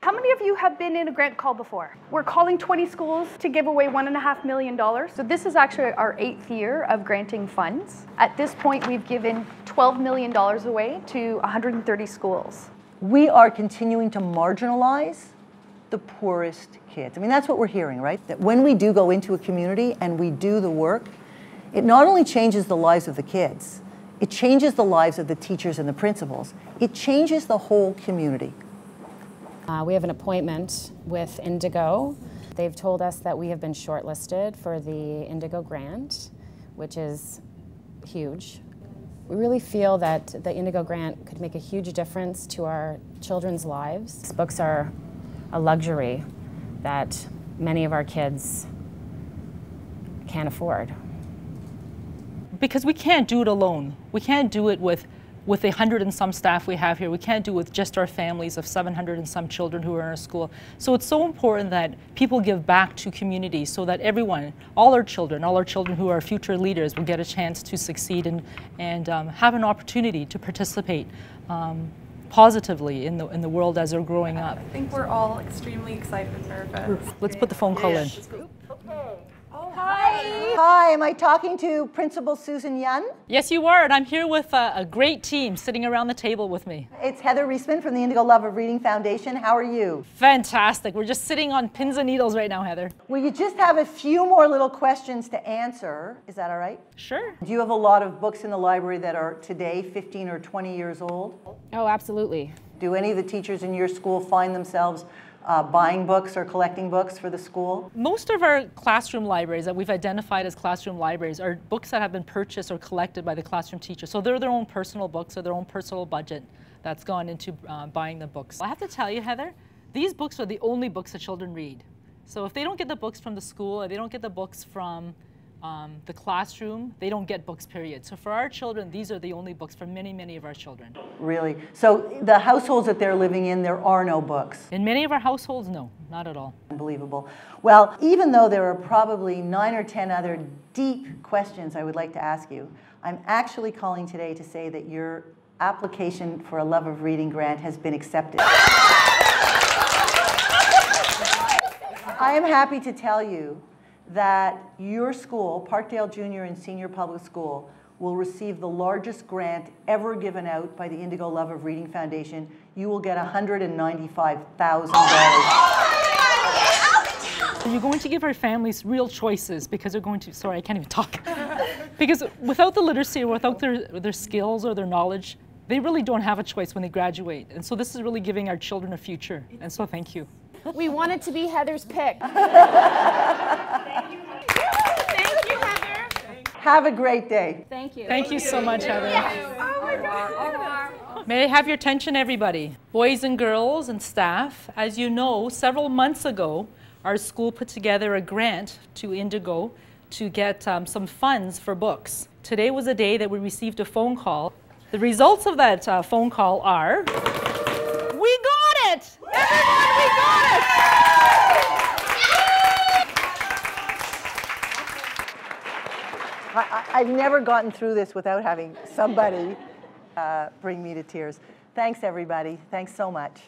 How many of you have been in a grant call before? We're calling 20 schools to give away $1.5 million. So this is actually our 8th year of granting funds. At this point, we've given $12 million away to 130 schools. We are continuing to marginalize the poorest kids. I mean, that's what we're hearing, right? That when we do go into a community and we do the work, it not only changes the lives of the kids, it changes the lives of the teachers and the principals. It changes the whole community. We have an appointment with Indigo. They've told us that we have been shortlisted for the Indigo grant, which is huge. We really feel that the Indigo grant could make a huge difference to our children's lives. These books are a luxury that many of our kids can't afford. Because we can't do it alone. We can't do it with the 100 and some staff we have here. We can't do it with just our families of 700 and some children who are in our school. So it's so important that people give back to communities so that everyone, all our children who are future leaders will get a chance to succeed and have an opportunity to participate positively in the world as they're growing up. I think we're all extremely excited and nervous. Let's put the phone call in. Hi, am I talking to Principal Susan Yun? Yes, you are, and I'm here with a great team sitting around the table with me. It's Heather Reisman from the Indigo Love of Reading Foundation. How are you? Fantastic. We're just sitting on pins and needles right now, Heather. Well, you just have a few more little questions to answer. Is that all right? Sure. Do you have a lot of books in the library that are today 15 or 20 years old? Oh, absolutely. Do any of the teachers in your school find themselves buying books or collecting books for the school? Most of our classroom libraries that we've identified as classroom libraries are books that have been purchased or collected by the classroom teacher. So they're their own personal books or their own personal budget that's gone into buying the books. I have to tell you, Heather, these books are the only books that children read. So if they don't get the books from the school or they don't get the books from the classroom, they don't get books, period. So for our children, these are the only books for many, many of our children. Really? So the households that they're living in, there are no books? In many of our households, no, not at all. Unbelievable. Well, even though there are probably 9 or 10 other deep questions I would like to ask you, I'm actually calling today to say that your application for a Love of Reading grant has been accepted. I am happy to tell you that your school, Parkdale Junior and Senior Public School, will receive the largest grant ever given out by the Indigo Love of Reading Foundation. You will get $195,000. So you're going to give our families real choices because they're going to, sorry, I can't even talk. Because without the literacy or without their skills or their knowledge, they really don't have a choice when they graduate. And so this is really giving our children a future. And so thank you. We want it to be Heather's pick. Thank you, Heather. Have a great day. Thank you. Thank you so much, Heather. Oh my God. May I have your attention, everybody? Boys and girls and staff, as you know, several months ago, our school put together a grant to Indigo to get some funds for books. Today was a day that we received a phone call. The results of that phone call are, we got it! Everyone, we got it! I've never gotten through this without having somebody bring me to tears. Thanks, everybody. Thanks so much.